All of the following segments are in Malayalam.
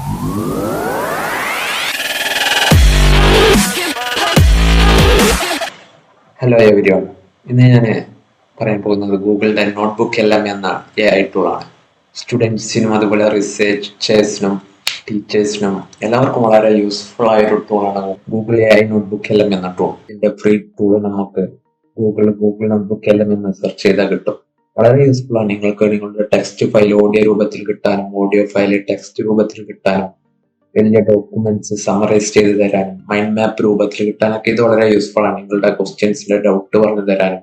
ഹലോ എവരിവൺ, ഇന്ന് ഞാൻ പറയാൻ പോകുന്നത് ഗൂഗിളിൻ്റെ നോട്ട്ബുക്ക് എല്ലാം എന്ന AI ടൂളാണ്. സ്റ്റുഡൻസിനും അതുപോലെ റിസർച്ചേഴ്സിനും ടീച്ചേഴ്സിനും എല്ലാവർക്കും വളരെ യൂസ്ഫുൾ ആയൊരു ടൂളാണ് ഗൂഗിൾ AI നോട്ട്ബുക്ക് എല്ലാം എന്ന ടൂൾ. ഇതിൻ്റെ ഫ്രീ ടൂൾ നമുക്ക് ഗൂഗിൾ നോട്ട്ബുക്ക് എല്ലാം എന്ന് സെർച്ച് ചെയ്താൽ കിട്ടും. വളരെ യൂസ്ഫുൾ ആണ്. നിങ്ങൾക്ക് നിങ്ങളുടെ ടെക്സ്റ്റ് ഫയൽ ഓഡിയോ രൂപത്തിൽ കിട്ടാനും ഓഡിയോ ഫയൽ ടെക്സ്റ്റ് രൂപത്തിൽ കിട്ടാനും വലിയ ഡോക്യുമെന്റ്സ് സമറൈസ് ചെയ്ത് തരാനും മൈൻഡ് മാപ്പ് രൂപത്തിൽ കിട്ടാനൊക്കെ ഇത് വളരെ യൂസ്ഫുൾ ആണ്. നിങ്ങളുടെ ക്വസ്റ്റ്യൻസിന്റെ ഡൗട്ട് പറഞ്ഞു തരാനും.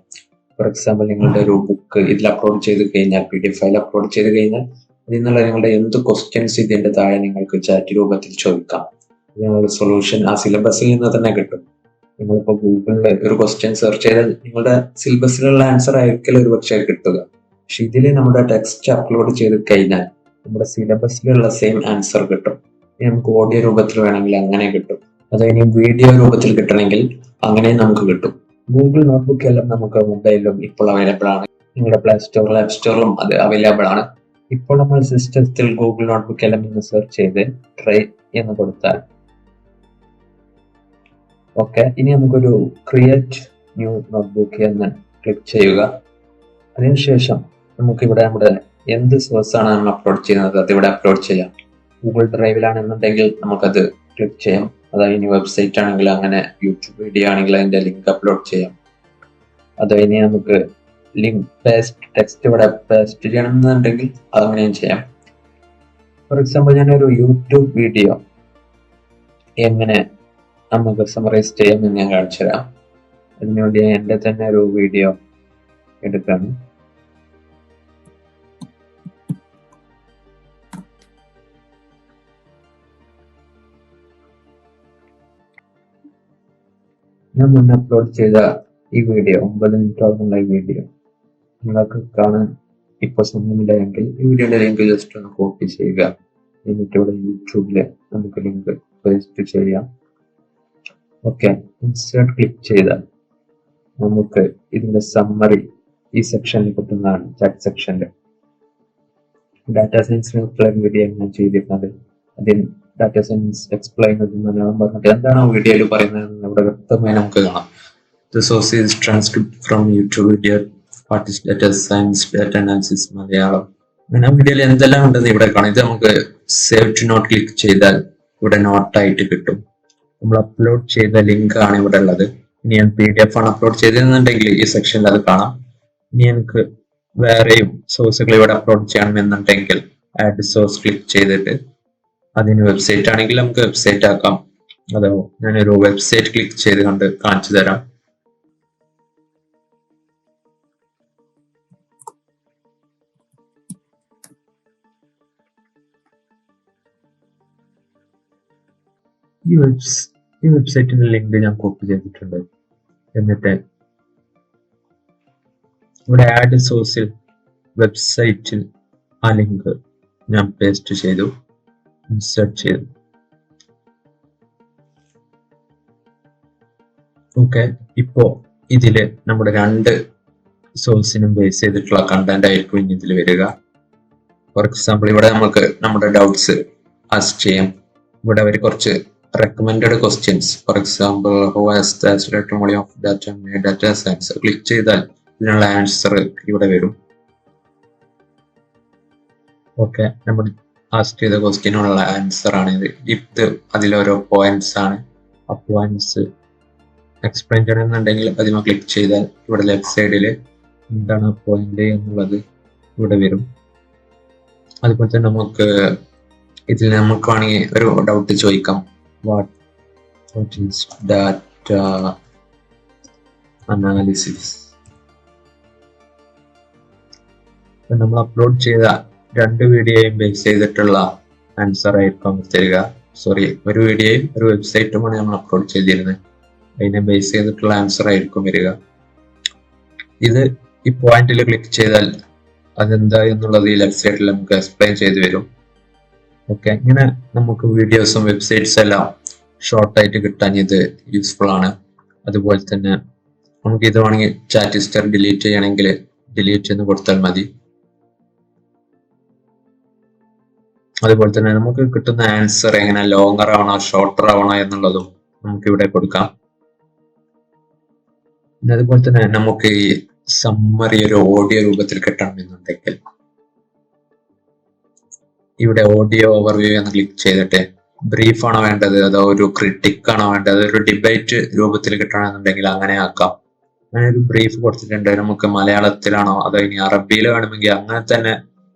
ഫോർ എക്സാമ്പിൾ, നിങ്ങളുടെ ഒരു ബുക്ക് ഇതിൽ അപ്ലോഡ് ചെയ്ത് കഴിഞ്ഞാൽ, PDF ഫയൽ അപ്ലോഡ് ചെയ്ത് കഴിഞ്ഞാൽ അതിൽ നിന്നുള്ള നിങ്ങളുടെ എന്ത് ക്വസ്റ്റ്യൻസ് ഇതിന്റെ താഴെ നിങ്ങൾക്ക് ചാറ്റ് രൂപത്തിൽ ചോദിക്കാം. ഇതിനുള്ള സൊല്യൂഷൻ ആ സിലബസിൽ നിന്ന് തന്നെ കിട്ടും. നിങ്ങളിപ്പോൾ ഗൂഗിളിൽ ഒരു ക്വസ്റ്റ്യൻ സെർച്ച് ചെയ്താൽ നിങ്ങളുടെ സിലബസിലുള്ള ആൻസർ ആയിരിക്കും ഒരു പക്ഷേ കിട്ടുക. പക്ഷെ ഇതിൽ നമ്മുടെ ടെക്സ്റ്റ് അപ്ലോഡ് ചെയ്ത് കഴിഞ്ഞാൽ നമ്മുടെ സിലബസിലുള്ള സെയിം ആൻസർ കിട്ടും. നമുക്ക് ഓഡിയോ രൂപത്തിൽ വേണമെങ്കിൽ അങ്ങനെ കിട്ടും. അത് ഇനി വീഡിയോ രൂപത്തിൽ കിട്ടണമെങ്കിൽ അങ്ങനെ നമുക്ക് കിട്ടും. ഗൂഗിൾ നോട്ട്ബുക്ക് എല്ലാം നമുക്ക് മൊബൈലിലും ഇപ്പോൾ അവൈലബിൾ ആണ്. നിങ്ങളുടെ പ്ലേ സ്റ്റോറിലും ആപ്പ് സ്റ്റോറിലും അത് അവൈലബിൾ ആണ്. ഇപ്പോൾ നമ്മൾ സിസ്റ്റത്തിൽ ഗൂഗിൾ നോട്ട്ബുക്ക് എല്ലാം എന്ന് സെർച്ച് ചെയ്ത് ട്രൈ എന്ന് കൊടുത്താൽ ഓക്കെ, ഇനി നമുക്കൊരു ക്രിയേറ്റ് ന്യൂ നോട്ട്ബുക്ക് എന്ന് ക്ലിക്ക് ചെയ്യുക. അതിനുശേഷം നമുക്കിവിടെ നമ്മുടെ എന്ത് സോഴ്സ് ആണ് നമ്മൾ അപ്ലോഡ് ചെയ്യുന്നത് അതിവിടെ അപ്ലോഡ് ചെയ്യാം. ഗൂഗിൾ ഡ്രൈവിലാണെന്നുണ്ടെങ്കിൽ നമുക്കത് ക്ലിക്ക് ചെയ്യാം. അതായത് ഇനി വെബ്സൈറ്റ് ആണെങ്കിൽ അങ്ങനെ, യൂട്യൂബ് വീഡിയോ ആണെങ്കിൽ അതിന്റെ ലിങ്ക് അപ്ലോഡ് ചെയ്യാം. അത് ഇനി നമുക്ക് ലിങ്ക് ടെക്സ്റ്റ് ഇവിടെ പേസ്റ്റ് ചെയ്യണമെന്നുണ്ടെങ്കിൽ അതങ്ങനെയും ചെയ്യാം. ഫോർ എക്സാമ്പിൾ, ഞാനൊരു യൂട്യൂബ് വീഡിയോ എങ്ങനെ നമുക്ക് സമറൈസ് ചെയ്യാമെന്ന് ഞാൻ കാണിച്ചു തരാം. അതിനുവേണ്ടി എൻ്റെ തന്നെ ഒരു വീഡിയോ എടുക്കാണ്. ഞാൻ മുന്നേ അപ്ലോഡ് ചെയ്ത ഈ വീഡിയോ 9 മിനിറ്റോളമുള്ള ഈ വീഡിയോ നിങ്ങൾക്ക് കാണാൻ ഇപ്പോൾ സമയമില്ല എങ്കിൽ ഈ വീഡിയോയുടെ ലിങ്ക് ജസ്റ്റ് ഒന്ന് കോപ്പി ചെയ്യുക. എന്നിട്ട് ഇവിടെ യൂട്യൂബില് നമുക്ക് ലിങ്ക് പേസ്റ്റ് ചെയ്യാം. ഓക്കെ, ഇൻസേർട്ട് ക്ലിക്ക് ചെയ്താൽ നമുക്ക് ഇതിന്റെ സമ്മറി ഈ സെക്ഷനിൽ കിട്ടുന്നതാണ്. ചാറ്റ് സെക്ഷനിൽ ഡാറ്റാ സയൻസിനുള്ള വീഡിയോ ഞാൻ ചെയ്തിരുന്നത്. അതിൽ ഡാറ്റാ സയൻസ് എക്സ്പ്ലെയിൻ മലയാളം പറഞ്ഞിട്ട് എന്താണ് വീഡിയോയിൽ പറയുന്നത് ഇവിടെ വ്യക്തമായി നമുക്ക് കാണാം. The source is transcript from YouTube video. What is data science, data analysis Malayalam. അങ്ങനെ വീഡിയോയിൽ എന്തെല്ലാം ഉണ്ടെന്ന് ഇവിടെ കാണാം. ഇത് നമുക്ക് സേവ് ടു നോട്ട് ക്ലിക്ക് ചെയ്താൽ ഇവിടെ നോട്ടായിട്ട് കിട്ടും. നമ്മൾ അപ്ലോഡ് ചെയ്ത ലിങ്ക് ആണ് ഇവിടെ ഉള്ളത്. ഇനി ഞാൻ PDF ആണ് അപ്ലോഡ് ചെയ്തിരുന്നുണ്ടെങ്കിൽ ഈ സെക്ഷനിൽ അത് കാണാം. ഇനി എനിക്ക് വേറെയും സോഴ്സുകൾ ഇവിടെ അപ്ലോഡ് ചെയ്യണമെന്നുണ്ടെങ്കിൽ ആഡ് സോഴ്സ് ക്ലിക്ക് ചെയ്തിട്ട് അതിന് വെബ്സൈറ്റ് ആണെങ്കിൽ നമുക്ക് വെബ്സൈറ്റ് ആക്കാം. അതോ ഞാനൊരു വെബ്സൈറ്റ് ക്ലിക്ക് ചെയ്ത് കണ്ട് കാണിച്ചു തരാം. ഈ വെബ്സൈറ്റിന്റെ ലിങ്ക് ഞാൻ കോപ്പി ചെയ്തിട്ടുണ്ട്. എന്നിട്ട് ഇവിടെ ആഡ് സോഴ്സിൽ വെബ്സൈറ്റിൽ ആ ലിങ്ക് ഞാൻ പേസ്റ്റ് ചെയ്തു, ഇൻസേർട്ട് ചെയ്തു. ഓക്കെ, ഇപ്പോ ഇതില് നമ്മുടെ രണ്ട് സോഴ്സിനും ബേസ് ചെയ്തിട്ടുള്ള കണ്ടന്റ് ആയിരിക്കും ഇനി ഇതിൽ വരിക. ഫോർ എക്സാമ്പിൾ, ഇവിടെ നമുക്ക് നമ്മുടെ ഡൗട്ട്സ് ആസ്ക് ചെയ്യാം. ഇവിടെ അവർ കുറച്ച് recommended questions. For example, who has the testimony of data science? Click ചെയ്താൽ ഇതിനുള്ള ആൻസർ ഇവിടെ വരും. ഓക്കെ, നമ്മൾ ആസ്ക് ചെയ്ത ക്വസ്റ്റ്യനുള്ള ആൻസർ ആണ് ഇത്. ഇത് അതിലോരോ പോയിന്റ്സ് ആണ്. ആ പോയിന്റ്സ് എക്സ്പ്ലെയിൻ ചെയ്യണമെന്നുണ്ടെങ്കിൽ അതിന് ക്ലിക്ക് ചെയ്താൽ ഇവിടെ ലെഫ്റ്റ് സൈഡിൽ എന്താണ് ആ പോയിന്റ് എന്നുള്ളത് ഇവിടെ വരും. അതുപോലെ തന്നെ നമുക്ക് ഇതിൽ നമുക്ക് വേണമെങ്കിൽ ഒരു ഡൗട്ട് ചോദിക്കാം. What is data analysis? നമ്മൾ അപ്ലോഡ് ചെയ്ത രണ്ട് വീഡിയോയും ബേസ് ചെയ്തിട്ടുള്ള ആൻസർ ആയിരിക്കും തരിക. സോറി, ഒരു വീഡിയോയും ഒരു വെബ്സൈറ്റുമാണ് നമ്മൾ അപ്ലോഡ് ചെയ്തിരുന്നത്. അതിനെ ബേസ് ചെയ്തിട്ടുള്ള ആൻസർ ആയിരിക്കും വരിക. ഇത് ഈ പോയിന്റിൽ ക്ലിക്ക് ചെയ്താൽ അതെന്താ എന്നുള്ളത് ഈ ലെഫ്റ്റ് സൈഡിൽ നമുക്ക് എക്സ്പ്ലെയിൻ ചെയ്ത് വരും. ഓക്കെ, ഇങ്ങനെ നമുക്ക് വീഡിയോസും വെബ്സൈറ്റ്സ് എല്ലാം ഷോർട്ടായിട്ട് കിട്ടാൻ ഇത് യൂസ്ഫുൾ ആണ്. അതുപോലെ തന്നെ നമുക്ക് ഇത് വേണമെങ്കിൽ ചാറ്റ് ഹിസ്റ്ററി ഡിലീറ്റ് ചെയ്യണമെങ്കിൽ ഡിലീറ്റ് എന്ന് കൊടുത്താൽ മതി. അതുപോലെ തന്നെ നമുക്ക് കിട്ടുന്ന ആൻസർ എങ്ങനെ ലോങ്ങർ ആവണോ ഷോർട്ടർ ആവണോ എന്നുള്ളതും നമുക്ക് ഇവിടെ കൊടുക്കാം. പിന്നെ അതുപോലെ തന്നെ നമുക്ക് ഈ സമ്മറി ഒരു ഓഡിയോ രൂപത്തിൽ കിട്ടണമെന്നുണ്ടെങ്കിൽ ഇവിടെ ഓഡിയോ ഓവർവ്യൂ എന്ന് ക്ലിക്ക് ചെയ്തിട്ട് ബ്രീഫ് ആണോ വേണ്ടത് അതോ ഒരു ക്രിട്ടിക് ആണോ വേണ്ടത് ഒരു ഡിബേറ്റ് രൂപത്തിൽ കിട്ടണമെന്നുണ്ടെങ്കിൽ അങ്ങനെ ആക്കാം. അങ്ങനെ ഒരു ബ്രീഫ് കൊടുത്തിട്ടുണ്ട്. നമുക്ക് മലയാളത്തിലാണോ അതോ ഇനി അറബിയിൽ വേണമെങ്കിൽ അങ്ങനെ തന്നെ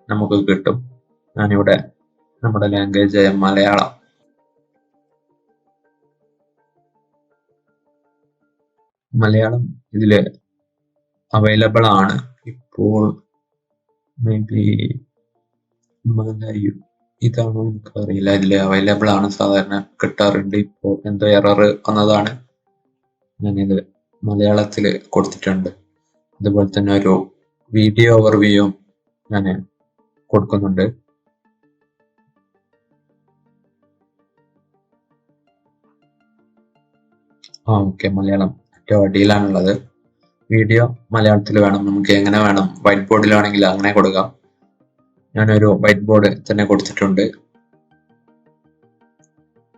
നമുക്ക് കിട്ടും. ഞാനിവിടെ നമ്മുടെ ലാംഗ്വേജ് മലയാളം ഇതില് അവൈലബിൾ ആണ്. ഇപ്പോൾ മേ ബി ഇതാണോ എനിക്കറിയില്ല. ഇതില് അവൈലബിൾ ആണ്, സാധാരണ കിട്ടാറുണ്ട്. ഇപ്പോ എന്തോ എറർ വന്നതാണ്. ഞാനിത് മലയാളത്തിൽ കൊടുത്തിട്ടുണ്ട്. അതുപോലെ തന്നെ ഒരു വീഡിയോ ഓവർവ്യൂയും ഞാൻ കൊടുക്കുന്നുണ്ട്. ഓക്കെ, മലയാളം ഏറ്റവും അടിയിലാണുള്ളത്. വീഡിയോ മലയാളത്തിൽ വേണം, നമുക്ക് എങ്ങനെ വേണം, വൈറ്റ് ബോർഡിലാണെങ്കിൽ അങ്ങനെ കൊടുക്കാം. ഞാനൊരു വൈറ്റ് ബോർഡ് തന്നെ കൊടുത്തിട്ടുണ്ട്.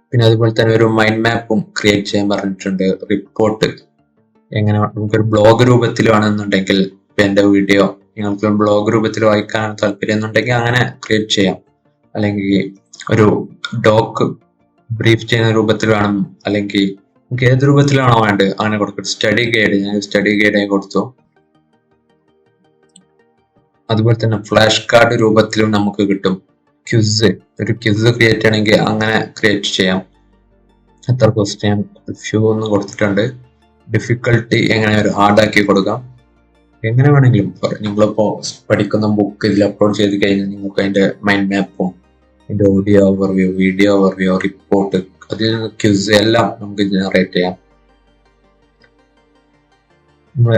പിന്നെ അതുപോലെ തന്നെ ഒരു മൈൻഡ് മാപ്പും ക്രിയേറ്റ് ചെയ്യാൻ പറഞ്ഞിട്ടുണ്ട്. റിപ്പോർട്ട് എങ്ങനെ നമുക്കൊരു ബ്ലോഗ് രൂപത്തിൽ വേണമെന്നുണ്ടെങ്കിൽ എന്റെ വീഡിയോ നിങ്ങൾക്ക് ബ്ലോഗ് രൂപത്തിൽ വായിക്കാൻ താല്പര്യം എന്നുണ്ടെങ്കിൽ അങ്ങനെ ക്രിയേറ്റ് ചെയ്യാം. അല്ലെങ്കിൽ ഒരു ഡോക്ക് ബ്രീഫ് ചെയ്യുന്ന രൂപത്തിൽ വേണം, അല്ലെങ്കിൽ നമുക്ക് ഏത് രൂപത്തിലാണോ വേണ്ടത് അങ്ങനെ കൊടുക്കും. സ്റ്റഡി ഗൈഡ്, ഞാൻ സ്റ്റഡി ഗൈഡായി കൊടുത്തു. അതുപോലെ തന്നെ ഫ്ലാഷ് കാർഡ് രൂപത്തിലും നമുക്ക് കിട്ടും. ക്വിസ്, ഒരു ക്വിസ് ക്രിയേറ്റ് ചെയ്യണമെങ്കിൽ അങ്ങനെ ക്രിയേറ്റ് ചെയ്യാം. എത്ര ക്വസ്റ്റ്യൻ ഫ്യൂ എന്ന് കൊടുത്തിട്ടുണ്ട്. ഡിഫിക്കൽട്ടി എങ്ങനെ ഒരു ഹാർഡാക്കി കൊടുക്കാം. എങ്ങനെ വേണമെങ്കിലും നിങ്ങളിപ്പോ പഠിക്കുന്ന ബുക്ക് ഇതിൽ അപ്ലോഡ് ചെയ്ത് കഴിഞ്ഞാൽ നിങ്ങൾക്ക് അതിന്റെ മൈൻഡ് മാപ്പും അതിന്റെ audio overview, video overview, report, അതിൽ ക്വിസ് എല്ലാം നമുക്ക് ജനറേറ്റ് ചെയ്യാം. നമ്മൾ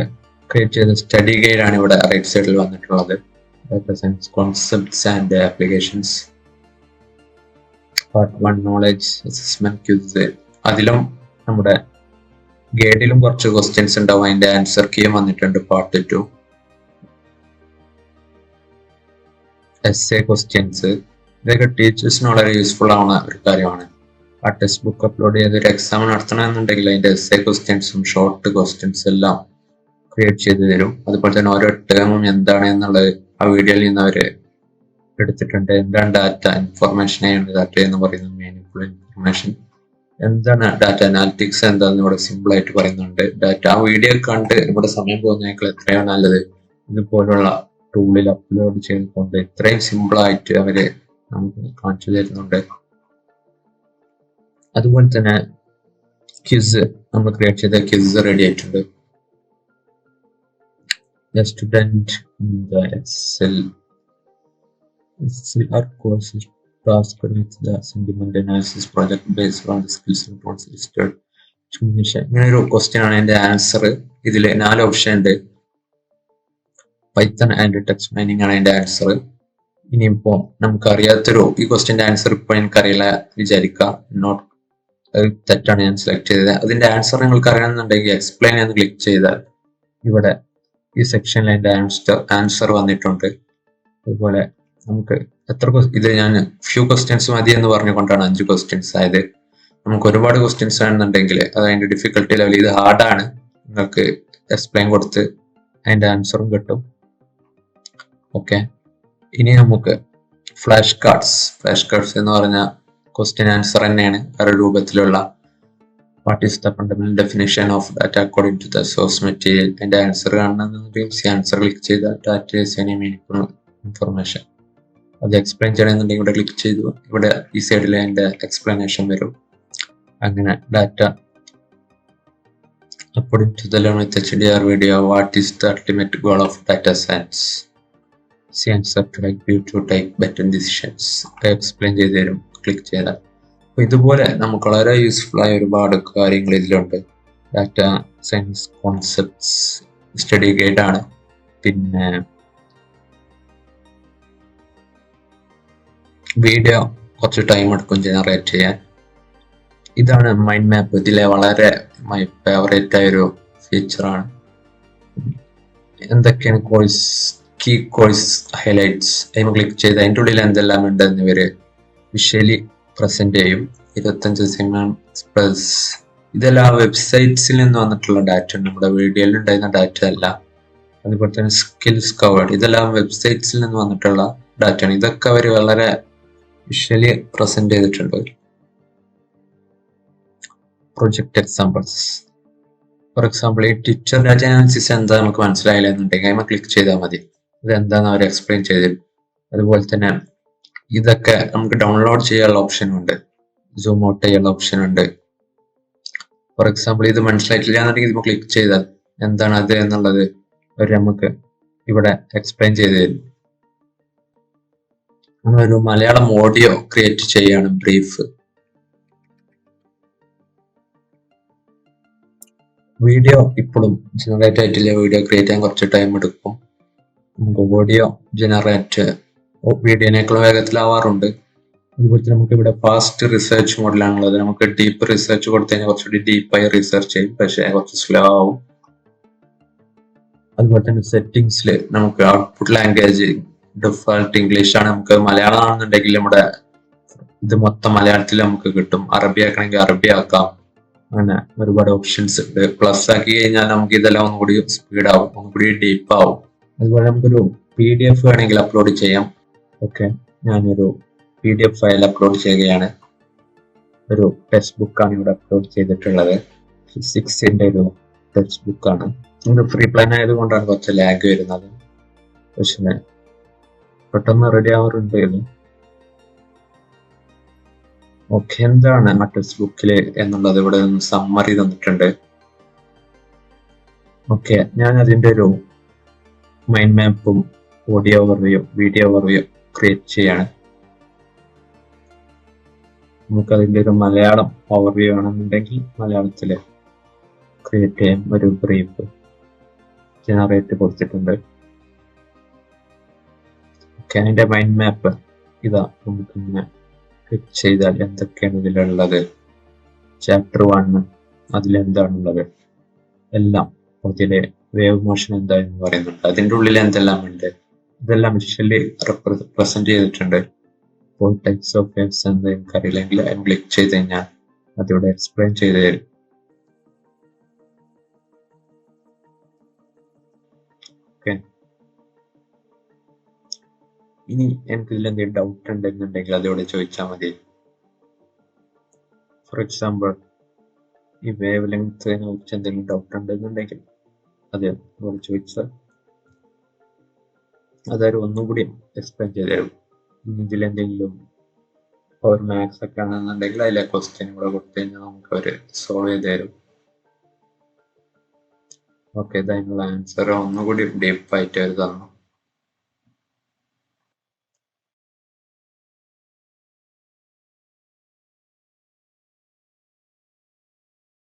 ക്രിയേറ്റ് ചെയ്ത സ്റ്റഡി ഗൈഡ് ആണ് ഇവിടെ റൈറ്റ് സൈഡിൽ വന്നിട്ടുള്ളത്. Concepts and applications, part 1 knowledge assessment quiz. അതിലും നമ്മുടെ ഗൈഡിലും കുറച്ച് ക്വസ്റ്റ്യൻസ് ഉണ്ടാവും, അതിന്റെ ആൻസർ കീയും വന്നിട്ടുണ്ട്. പാർട്ട് 2 എസ്സേ ക്വസ്റ്റ്യൻസ്, ഇതൊക്കെ ടീച്ചേഴ്സിന് വളരെ യൂസ്ഫുൾ ആവുന്ന ഒരു കാര്യമാണ്. ആ ടെക്സ്റ്റ് ബുക്ക് അപ്ലോഡ് ചെയ്ത് ഒരു എക്സാം നടത്തണമെന്നുണ്ടെങ്കിൽ അതിന്റെ എസ്സേ ക്വസ്റ്റ്യൻസും ഷോർട്ട് ക്വസ്റ്റ്യൻസ് എല്ലാം ക്രിയേറ്റ് ചെയ്ത് തരും. അതുപോലെ തന്നെ ഓരോ ടേമും എന്താണ് എന്നുള്ളത് ആ വീഡിയോയിൽ നിന്ന് അവർ എടുത്തിട്ടുണ്ട്. എന്താണ് ഡാറ്റ ഇൻഫർമേഷൻ, ഡാറ്റ എന്ന് പറയുന്നത് മീനിങ്ഫുൾ ഇൻഫർമേഷൻ, എന്താണ് ഡാറ്റ അനാലിറ്റിക്സ് എന്താണെന്ന് ഇവിടെ സിമ്പിൾ ആയിട്ട് പറയുന്നുണ്ട്. ഡാറ്റ ആ വീഡിയോ കണ്ട് ഇവിടെ സമയം പോകുന്നതിനേക്കാൾ എത്രയോ നല്ലത് ഇതുപോലുള്ള ടൂളിൽ അപ്ലോഡ് ചെയ്തുകൊണ്ട് ഇത്രയും സിമ്പിൾ ആയിട്ട് അവര് നമുക്ക് കാണിച്ചു തരുന്നുണ്ട്. അതുപോലെ തന്നെ ക്വിസ്, നമ്മൾ ക്രിയേറ്റ് ചെയ്ത ക്വിസ് റെഡി ആയിട്ടുണ്ട്. The student in the SLR course is tasked with the sentiment analysis project based on the skills and tools listed. ഇങ്ങനെ ഒരു ക്വസ്റ്റ്യൻ ആണ്. അതിന്റെ ആൻസർ ഇതിൽ 4 ഓപ്ഷൻ ഉണ്ട്. പൈത്തൺ ആൻഡ് ടെക്സ്റ്റ് മൈനിങ് ആണ് അതിന്റെ ആൻസർ. ഇനിയിപ്പോ നമുക്ക് അറിയാത്തൊരു ഈ ക്വസ്റ്റ്യന്റെ ആൻസർ ഇപ്പൊ എനിക്കറിയില്ല വിചാരിക്കാം, നോട്ട് തെറ്റാണ് ഞാൻ സെലക്ട് ചെയ്തത്. അതിന്റെ ആൻസർ നിങ്ങൾക്ക് അറിയണമെന്നുണ്ടെങ്കിൽ എക്സ്പ്ലെയിൻ എന്ന് ക്ലിക്ക് ചെയ്താൽ ഇവിടെ ഈ സെക്ഷനിൽ അതിന്റെ ആൻസർ വന്നിട്ടുണ്ട്. അതുപോലെ നമുക്ക് ഇത് ഞാൻ ഫ്യൂ ക്വസ്റ്റ്യൻസ് മതി എന്ന് പറഞ്ഞുകൊണ്ടാണ് 5 ക്വസ്റ്റ്യൻസ് ആയത്. നമുക്ക് ഒരുപാട് ക്വസ്റ്റ്യൻസ് ആണെന്നുണ്ടെങ്കിൽ അത് അതിന്റെ ഡിഫിക്കൽട്ടി ലെവൽ, ഇത് ഹാർഡാണ്, നിങ്ങൾക്ക് എക്സ്പ്ലെയിൻ കൊടുത്ത് അതിന്റെ ആൻസറും കിട്ടും. ഓക്കെ, ഇനി നമുക്ക് ഫ്ലാഷ് കാർഡ്സ് എന്ന് പറഞ്ഞ ക്വസ്റ്റ്യൻ ആൻസർ തന്നെയാണ് വേറെ രൂപത്തിലുള്ള. What is the fundamental definition of data according to the source material, അതിന്റെ ആൻസർ കാണണമെന്നുണ്ടെങ്കിൽ ആൻസർ ക്ലിക്ക് ചെയ്താൽ data is any meaningful information. അത് എക്സ്പ്ലെയിൻ ചെയ്യണമെന്നുണ്ടെങ്കിൽ ഇവിടെ ക്ലിക്ക് ചെയ്തു ഇവിടെ ഈ സൈഡിൽ അതിന്റെ എക്സ്പ്ലനേഷൻ വരും. അങ്ങനെ data according to the level with HDR video, what is the ultimate goal of data science, answer to help you to take better decisions, explain ചെയ്ത് തരും ക്ലിക്ക് ചെയ്താൽ. ഇതുപോലെ നമുക്ക് വളരെ യൂസ്ഫുൾ ആയ ഒരുപാട് കാര്യങ്ങൾ ഇതിലുണ്ട്. Data science concepts study guide ആണ്. പിന്നെ വീഡിയോ കുറച്ച് ടൈം എടുക്കും ജനറേറ്റ് ചെയ്യാൻ. ഇതാണ് മൈൻഡ് മാപ്പ്. ഇതിലെ വളരെ മൈ ഫേവറേറ്റ് ആയൊരു ഫീച്ചറാണ്. എന്തൊക്കെയാണ് കീ കോഴ്സ് ഹൈലൈറ്റ്സ്, അതിന് ക്ലിക്ക് ചെയ്ത് അതിൻ്റെ ഉള്ളിൽ എന്തെല്ലാം ഉണ്ടെന്ന് ഇവര് വിഷ്വലി പ്രസന്റ് ചെയ്യും. 25 സെഗ്മെന്റ് പ്ലസ് ഇതെല്ലാം വെബ്സൈറ്റ്സിൽ നിന്ന് വന്നിട്ടുള്ള ഡാറ്റ ഉണ്ട്, നമ്മുടെ വീഡിയോയിൽ ഉണ്ടായിരുന്ന ഡാറ്റ അല്ല. അതുപോലെ തന്നെ സ്കിൽസ് കവേർഡ്, ഇതെല്ലാം വെബ്സൈറ്റ്സിൽ നിന്ന് വന്നിട്ടുള്ള ഡാറ്റയാണ്. ഇതൊക്കെ അവർ വളരെ വിഷ്വലി പ്രസന്റ് ചെയ്തിട്ടുണ്ട്. പ്രൊജക്ട് എക്സാമ്പിൾസ്, ഫോർ എക്സാമ്പിൾ ഈ ടീച്ചർ ഡാറ്റ അനാലിസിസ് എന്താ നമുക്ക് മനസ്സിലായില്ല എന്നുണ്ടെങ്കിൽ അതിന് ക്ലിക്ക് ചെയ്താൽ മതി, ഇത് എന്താണെന്ന് അവർ എക്സ്പ്ലെയിൻ ചെയ്തു. അതുപോലെ തന്നെ ഇതൊക്കെ നമുക്ക് ഡൗൺലോഡ് ചെയ്യാനുള്ള ഓപ്ഷൻ ഉണ്ട്, സൂം ഔട്ട് ചെയ്യാനുള്ള ഓപ്ഷൻ ഉണ്ട്. ഫോർ എക്സാമ്പിൾ ഇത് മനസ്സിലായിട്ടില്ല എന്നുണ്ടെങ്കിൽ ഇത് ക്ലിക്ക് ചെയ്താൽ എന്താണ് അത് എന്നുള്ളത് അവർ നമുക്ക് ഇവിടെ എക്സ്പ്ലെയിൻ ചെയ്ത് തരും. ഒരു മലയാളം ഓഡിയോ ക്രിയേറ്റ് ചെയ്യാണ് ബ്രീഫ്. വീഡിയോ ഇപ്പോഴും ജനറേറ്റ് ആയിട്ടില്ല, വീഡിയോ ക്രിയേറ്റ് ചെയ്യാൻ കുറച്ച് ടൈം എടുക്കും. നമുക്ക് ഓഡിയോ ജനറേറ്റ് വീഡിയോനേക്കാൾ വേഗത്തിലാവാറുണ്ട്. അതുപോലെ തന്നെ നമുക്ക് ഇവിടെ ഫാസ്റ്റ് റിസർച്ച് മോഡലാണുള്ളത്. നമുക്ക് ഡീപ്പ് റിസർച്ച് കൊടുത്തു കഴിഞ്ഞാൽ കുറച്ചുകൂടി ഡീപ്പായി റിസർച്ച് ചെയ്യും, പക്ഷേ കുറച്ച് സ്ലോ ആവും. അതുപോലെ തന്നെ സെറ്റിംഗ്സിൽ നമുക്ക് ഔട്ട്പുട്ട് ലാംഗ്വേജ് ഡിഫോൾട്ട് ഇംഗ്ലീഷ് ആണ്. നമുക്ക് മലയാളം ആണെന്നുണ്ടെങ്കിൽ നമ്മുടെ ഇത് മൊത്തം മലയാളത്തിൽ നമുക്ക് കിട്ടും. അറബി ആക്കണമെങ്കിൽ അറബി ആക്കാം. അങ്ങനെ ഒരുപാട് ഓപ്ഷൻസ് ഉണ്ട്. പ്ലസ് ആക്കി കഴിഞ്ഞാൽ നമുക്ക് ഇതെല്ലാം ഒന്നുകൂടി സ്പീഡ് ആവും, ഒന്നുകൂടി ഡീപ്പ് ആവും. അതുപോലെ നമുക്കൊരു PDF വേണമെങ്കിൽ അപ്ലോഡ് ചെയ്യാം. ഓക്കെ, ഞാനൊരു PDF ഫയൽ അപ്ലോഡ് ചെയ്യുകയാണ്. ഒരു ടെക്സ്റ്റ് ബുക്കാണ് ഇവിടെ അപ്ലോഡ് ചെയ്തിട്ടുള്ളത്. ഫിസിക്സിന്റെ ഒരു ടെക്സ്റ്റ് ബുക്കാണ്. ഇത് ഫ്രീ പ്ലാൻ ആയതുകൊണ്ടാണ് കുറച്ച് ലാഗ് വരുന്നത്, പക്ഷേ പെട്ടെന്ന് റെഡി ആവാറുണ്ട് ഇത്. ഓക്കെ, എന്താണ് ആ ടെക്സ്റ്റ് ബുക്കിൽ എന്നുള്ളത് ഇവിടെ നിന്ന് സമ്മറി തന്നിട്ടുണ്ട്. ഓക്കെ, ഞാൻ അതിന്റെ ഒരു മൈൻഡ് മാപ്പും audio overview video overview create ചെയ്യാണ്. നമുക്ക് അതിന്റെ ഒരു മലയാളം ഓവർവ്യൂ ആണെന്നുണ്ടെങ്കിൽ മലയാളത്തിൽ ക്രിയേറ്റ് ചെയ്യാൻ ഒരു ബ്രീഫ് ജനറേറ്റ് കൊടുത്തിട്ടുണ്ട്. ഓക്കെ, അതിന്റെ മൈൻഡ് മാപ്പ് ഇതാ. നമുക്കിങ്ങനെ ക്ലിക്ക് ചെയ്താൽ എന്തൊക്കെയാണ് ഇതിലുള്ളത്, ചാപ്റ്റർ 1 അതിലെന്താണുള്ളത് എല്ലാം, അതിലെ വേവ് മോഷൻ എന്താണെന്ന് പറയുന്നുണ്ട്, അതിൻ്റെ ഉള്ളിൽ എന്തെല്ലാം ഉണ്ട് ഇതെല്ലാം വിഷ്വലി റെപ്രസെന്റ് ചെയ്തിട്ടുണ്ട്. ഇപ്പോൾ ടൈപ്സ് ഓഫ് വേവ്സ് എന്താ എനിക്കറിയില്ലെങ്കിൽ ക്ലിക്ക് ചെയ്ത് കഴിഞ്ഞാൽ അതിവിടെ എക്സ്പ്ലെയിൻ ചെയ്ത് തരും. ഓക്കെ, ഇനി എനിക്ക് ഇതിൽ എന്തെങ്കിലും ഡൗട്ട് ഉണ്ടെന്നുണ്ടെങ്കിൽ അതോടെ ചോദിച്ചാൽ മതി. ഫോർ എക്സാമ്പിൾ ഈ വേവ് ലെങ്തിനെ കുറിച്ച് എന്തെങ്കിലും ഡൗട്ട് ഉണ്ടെന്നുണ്ടെങ്കിൽ അത് അതോടെ ചോദിച്ചാൽ അതായത് ഒന്നും കൂടി എക്സ്പ്ലെയിൻ ചെയ്ത് തരും. ഇതിലെന്തെങ്കിലും ഒരു മാത്സ് ഒക്കെ ആണെന്നുണ്ടെങ്കിൽ അതിലെ ക്വസ്റ്റ്യൻ കൂടെ കൊടുത്തു കഴിഞ്ഞാൽ നമുക്ക് അവർ സോൾവ് ചെയ്ത് തരും. ഓക്കെ, ഇതിനുള്ള ആൻസർ ഒന്നുകൂടി ഡീപ്പായിട്ട് അവർ തന്നു.